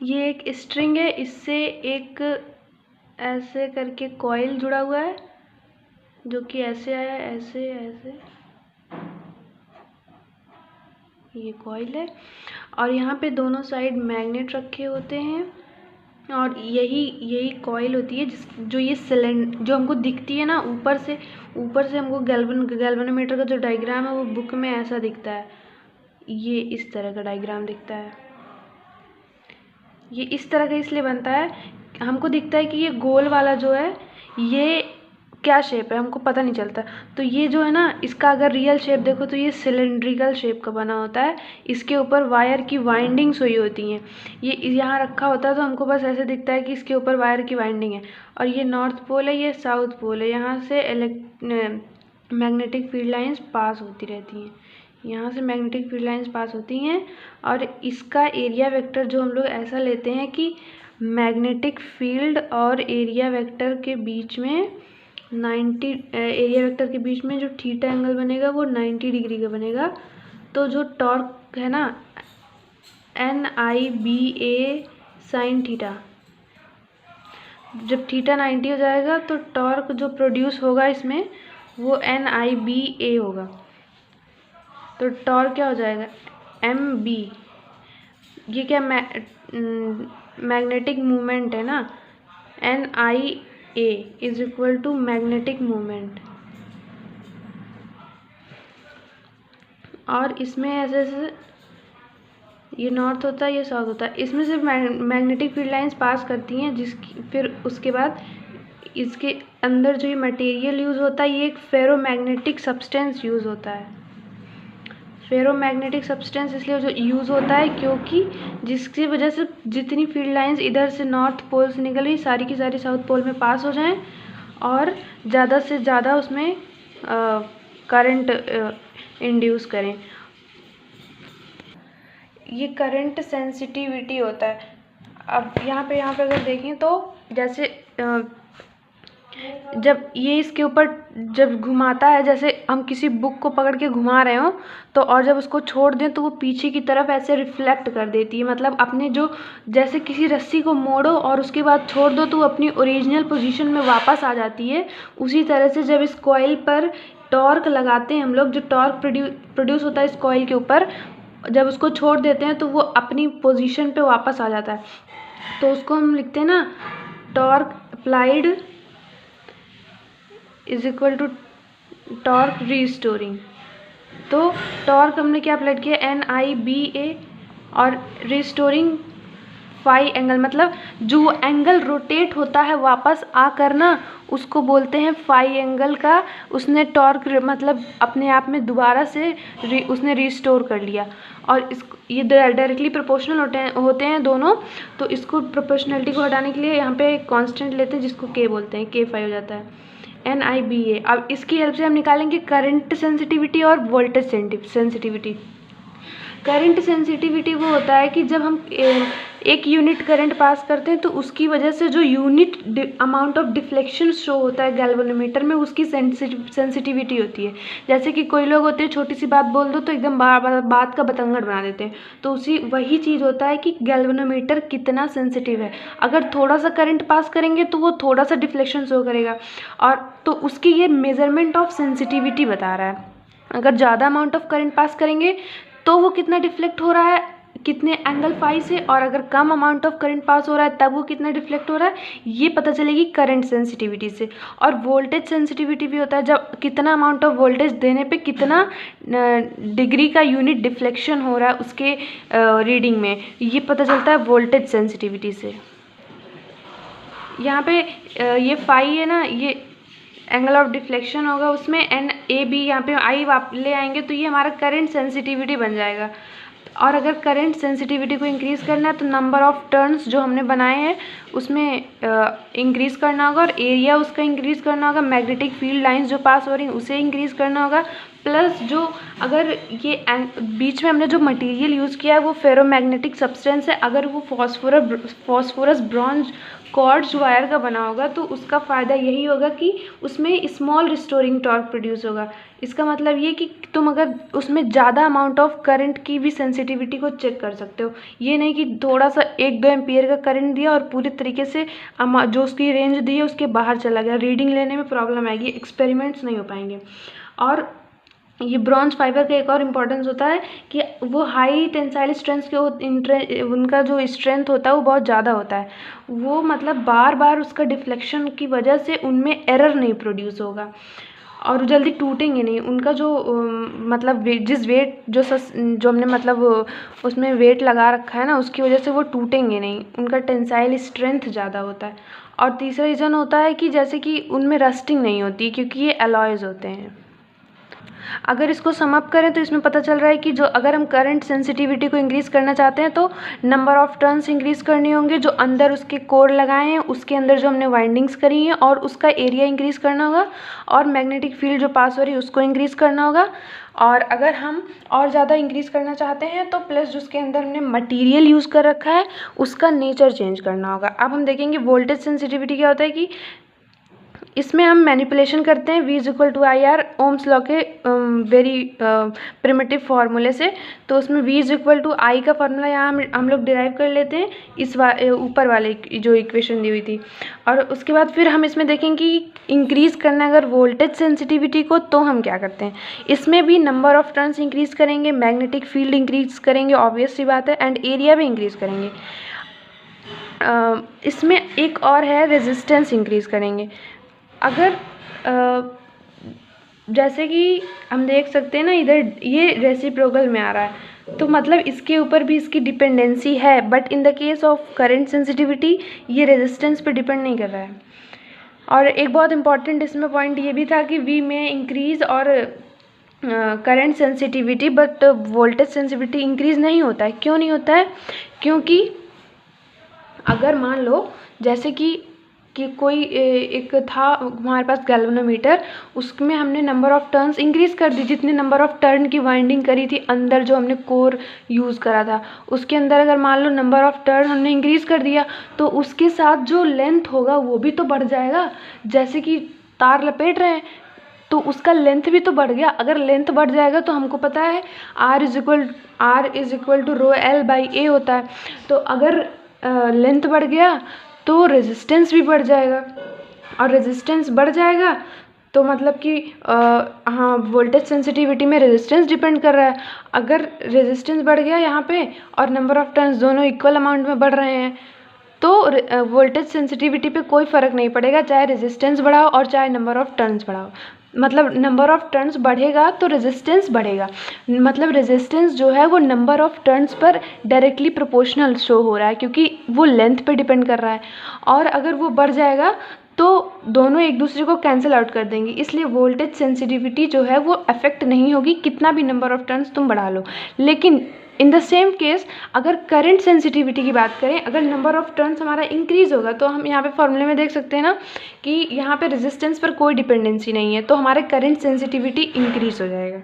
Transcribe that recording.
ये एक स्ट्रिंग है, इससे एक ऐसे करके कॉइल जुड़ा हुआ है जो कि ऐसे आया, ऐसे ऐसे ये कॉइल है। और यहाँ पे दोनों साइड मैग्नेट रखे होते हैं और यही कॉइल होती है जो ये सिलेंडर जो हमको दिखती है ना ऊपर से हमको गैल्वेनोमीटर का जो डायग्राम है वो बुक में ऐसा दिखता है। ये इस तरह का डायग्राम दिखता है। ये इस तरह का इसलिए बनता है, हमको दिखता है कि ये गोल वाला जो है ये क्या शेप है हमको पता नहीं चलता। तो ये जो है ना इसका अगर रियल शेप देखो तो ये सिलेंड्रिकल शेप का बना होता है। इसके ऊपर वायर की वाइंडिंग्स हुई होती हैं। ये यहाँ रखा होता है तो हमको बस ऐसे दिखता है कि इसके ऊपर वायर की वाइंडिंग है। और ये नॉर्थ पोल है, ये साउथ पोल है। यहाँ से मैग्नेटिक फील्ड लाइंस पास होती रहती हैं। यहाँ से मैग्नेटिक फील्ड लाइंस पास होती हैं और इसका एरिया वेक्टर जो हम लोग ऐसा लेते हैं कि मैग्नेटिक फील्ड और एरिया वेक्टर के बीच में 90 एरिया वेक्टर के बीच में जो थीटा एंगल बनेगा वो 90 डिग्री का बनेगा। तो जो टॉर्क है ना NIBA साइन थीटा, जब थीटा 90 हो जाएगा तो टॉर्क जो प्रोड्यूस होगा इसमें वो NIBA होगा। तो टॉर्क क्या हो जाएगा MB। ये क्या मैग्नेटिक मूवमेंट है ना, NIA is equal to magnetic movement. और इसमें ऐसे ऐसे ये नॉर्थ होता है, ये साउथ होता है। इसमें सिर्फ मैग्नेटिक फील्ड लाइंस पास करती हैं, जिसकी फिर उसके बाद इसके अंदर जो ये मटेरियल यूज़ होता है ये एक फेरोमैग्नेटिक सब्सटेंस यूज़ होता है। फेरोमैग्नेटिक सब्सटेंस इसलिए जो यूज़ होता है क्योंकि जिसकी वजह से जितनी फील्ड लाइंस इधर से नॉर्थ पोल से निकल रही सारी की सारी साउथ पोल में पास हो जाएं और ज़्यादा से ज़्यादा उसमें करंट इंड्यूस करें। ये करंट सेंसिटिविटी होता है। अब यहाँ पे अगर देखें तो जैसे जब ये इसके ऊपर जब घुमाता है, जैसे हम किसी बुक को पकड़ के घुमा रहे हो तो और जब उसको छोड़ दें तो वो पीछे की तरफ ऐसे रिफ्लेक्ट कर देती है। मतलब अपने जो जैसे किसी रस्सी को मोड़ो और उसके बाद छोड़ दो तो वो अपनी ओरिजिनल पोजीशन में वापस आ जाती है। उसी तरह से जब इस कॉइल पर टॉर्क लगाते हैं हम लोग, जो टॉर्क प्रोड्यूस होता है इस कॉइल के ऊपर, जब उसको छोड़ देते हैं तो वो अपनी पोजीशन पे वापस आ जाता है। तो उसको हम लिखते हैं ना torque applied is equal to torque restoring. तो टॉर्क हमने क्या अप्लाइड किया NIBA और रीस्टोरिंग फाई एंगल, मतलब जो एंगल रोटेट होता है वापस आकर ना उसको बोलते हैं फाई एंगल का। उसने टॉर्क मतलब अपने आप में दोबारा से उसने रीस्टोर कर लिया। और ये डायरेक्टली प्रोपोर्शनल होते हैं दोनों। तो इसको प्रोपोर्शनलिटी को हटाने के लिए यहाँ पे एक कांस्टेंट लेते हैं जिसको K बोलते हैं, K5 हो जाता है NIBA। अब इसकी हेल्प से हम निकालेंगे करंट सेंसिटिविटी और वोल्टेज सेंसिटिविटी। करंट सेंसिटिविटी वो होता है कि जब हम एक यूनिट करंट पास करते हैं तो उसकी वजह से जो unit amount of deflection show होता है गैल्वेनोमीटर में, उसकी सेंसिटिविटी होती है। जैसे कि कोई लोग होते हैं छोटी सी बात बोल दो तो एकदम बात का बतंगड़ बना देते हैं। तो वही चीज़ होता है कि गैल्वेनोमीटर कितना सेंसिटिव है। अगर थोड़ा सा करंट पास करेंगे तो वो थोड़ा सा डिफ्लेक्शन शो करेगा, और तो उसकी ये मेजरमेंट ऑफ सेंसिटिविटी बता रहा है। अगर ज़्यादा अमाउंट ऑफ करंट पास करेंगे तो वो कितना डिफ्लेक्ट हो रहा है, कितने एंगल फाई से, और अगर कम अमाउंट ऑफ करंट पास हो रहा है तब वो कितना डिफ्लेक्ट हो रहा है, ये पता चलेगी करंट सेंसिटिविटी से। और वोल्टेज सेंसिटिविटी भी होता है, जब कितना अमाउंट ऑफ वोल्टेज देने पे कितना डिग्री का यूनिट डिफ्लेक्शन हो रहा है उसके रीडिंग में, ये पता चलता है वोल्टेज सेंसिटिविटी से। यहाँ पे ये फाई है ना, ये एंगल ऑफ डिफ्लेक्शन होगा, उसमें NAB यहाँ पे I ले आएंगे तो ये हमारा करंट सेंसिटिविटी बन जाएगा। और अगर करंट सेंसिटिविटी को इंक्रीज़ करना है तो नंबर ऑफ़ टर्न्स जो हमने बनाए हैं उसमें इंक्रीज़ करना होगा, और एरिया उसका इंक्रीज़ करना होगा। मैग्नेटिक फील्ड लाइंस जो पास हो रही हैं उसे इंक्रीज़ करना होगा। प्लस जो अगर ये बीच में हमने जो मटेरियल यूज़ किया है वो फेरोमैग्नेटिक सब्सटेंस है, अगर वो फॉस्फोरस ब्रॉन्ज कॉर्ड्स वायर का बना होगा तो उसका फ़ायदा यही होगा कि उसमें स्मॉल रिस्टोरिंग टॉर्क प्रोड्यूस होगा। इसका मतलब ये कि तुम अगर उसमें ज़्यादा अमाउंट ऑफ करंट की भी सेंसिटिविटी को चेक कर सकते हो, ये नहीं कि थोड़ा सा 1-2 एम्पियर का करंट दिया और पूरी तरीके से जो उसकी रेंज दी है उसके बाहर चला गया, रीडिंग लेने में प्रॉब्लम आएगी, एक्सपेरिमेंट्स नहीं हो पाएंगे। और ये ब्रॉन्ज फाइबर का एक और इम्पॉर्टेंस होता है कि वो हाई टेंसाइल स्ट्रेंथ के उनका जो स्ट्रेंथ होता है वो बहुत ज़्यादा होता है, वो मतलब बार बार उसका डिफ्लेक्शन की वजह से उनमें एरर नहीं प्रोड्यूस होगा और जल्दी टूटेंगे नहीं। उनका जो मतलब जिस वेट जो हमने मतलब उसमें वेट लगा रखा है ना, उसकी वजह से वो टूटेंगे नहीं, उनका टेंसाइल स्ट्रेंथ ज़्यादा होता है। और तीसरा रीज़न होता है कि जैसे कि उनमें रस्टिंग नहीं होती क्योंकि ये अलॉयज़ होते हैं। अगर इसको सम अप करें तो इसमें पता चल रहा है कि जो अगर हम करंट सेंसिटिविटी को इंक्रीज़ करना चाहते हैं तो नंबर ऑफ़ टर्न्स इंक्रीज़ करनी होंगे, जो अंदर उसके कोर लगाए हैं उसके अंदर जो हमने वाइंडिंग्स करी हैं और उसका एरिया इंक्रीज़ करना होगा, और मैग्नेटिक फील्ड जो पास हो रही है उसको इंक्रीज़ करना होगा। और अगर हम और ज़्यादा इंक्रीज़ करना चाहते हैं तो प्लस जिसके अंदर हमने मटीरियल यूज़ कर रखा है उसका नेचर चेंज करना होगा। अब हम देखेंगे वोल्टेज सेंसिटिविटी क्या होता है कि इसमें हम मैनिपुलेशन करते हैं V=IR ओम्स लॉ के वेरी प्रिमिटिव फार्मूले से। तो उसमें V=I का फार्मूला यहाँ हम लोग डिराइव कर लेते हैं इस ऊपर वाले जो इक्वेशन दी हुई थी। और उसके बाद फिर हम इसमें देखेंगे कि इंक्रीज़ करना अगर वोल्टेज सेंसिटिविटी को तो हम क्या करते हैं, इसमें भी नंबर ऑफ़ टर्न्स इंक्रीज़ करेंगे, मैग्नेटिक फील्ड इंक्रीज़ करेंगे, ऑब्वियस सी बात है, एंड एरिया भी इंक्रीज़ करेंगे। इसमें एक और है रेजिस्टेंस इंक्रीज़ करेंगे। अगर जैसे कि हम देख सकते हैं ना, इधर ये रेसिप्रोकल में आ रहा है तो मतलब इसके ऊपर भी इसकी डिपेंडेंसी है, but in the case of current sensitivity ये रेजिस्टेंस पे डिपेंड नहीं कर रहा है। और एक बहुत इंपॉर्टेंट इसमें पॉइंट ये भी था कि वी में इंक्रीज़ और current sensitivity but voltage sensitivity increase नहीं होता है। क्यों नहीं होता है? क्योंकि अगर मान लो जैसे कि कोई एक था हमारे पास गैल्वेनोमीटर, उसमें हमने नंबर ऑफ़ टर्न्स इंक्रीज़ कर दी, जितने नंबर ऑफ़ टर्न की वाइंडिंग करी थी अंदर जो हमने कोर यूज़ करा था उसके अंदर अगर मान लो नंबर ऑफ़ टर्न हमने इंक्रीज़ कर दिया तो उसके साथ जो लेंथ होगा वो भी तो बढ़ जाएगा। जैसे कि तार लपेट रहे हैं तो उसका लेंथ भी तो बढ़ गया। अगर लेंथ बढ़ जाएगा तो हमको पता है R is equal to ρl/a होता है। तो अगर लेंथ बढ़ गया तो रेजिस्टेंस भी बढ़ जाएगा, और रेजिस्टेंस बढ़ जाएगा तो मतलब कि हाँ वोल्टेज सेंसिटिविटी में रेजिस्टेंस डिपेंड कर रहा है। अगर रेजिस्टेंस बढ़ गया यहाँ पे और नंबर ऑफ़ टर्न्स दोनों इक्वल अमाउंट में बढ़ रहे हैं तो वोल्टेज सेंसिटिविटी पे कोई फ़र्क नहीं पड़ेगा, चाहे रेजिस्टेंस बढ़ाओ और चाहे नंबर ऑफ़ टर्न्स बढ़ाओ। मतलब नंबर ऑफ़ टर्न्स बढ़ेगा तो रेजिस्टेंस बढ़ेगा, मतलब रेजिस्टेंस जो है वो number of turns per directly proportional show हो रहा है क्योंकि वो लेंथ पे डिपेंड कर रहा है। और अगर वो बढ़ जाएगा तो दोनों एक दूसरे को कैंसिल आउट कर देंगे, इसलिए वोल्टेज सेंसिटिविटी जो है वो अफेक्ट नहीं होगी कितना भी नंबर ऑफ़ टर्न्स तुम बढ़ा लो। लेकिन इन द सेम केस अगर करंट सेंसिटिविटी की बात करें, अगर नंबर ऑफ़ टर्न्स हमारा इंक्रीज़ होगा तो हम यहाँ पे फॉर्मूले में देख सकते हैं ना कि यहाँ पे रेजिस्टेंस पर कोई डिपेंडेंसी नहीं है तो हमारे करंट सेंसिटिविटी इंक्रीज़ हो जाएगा।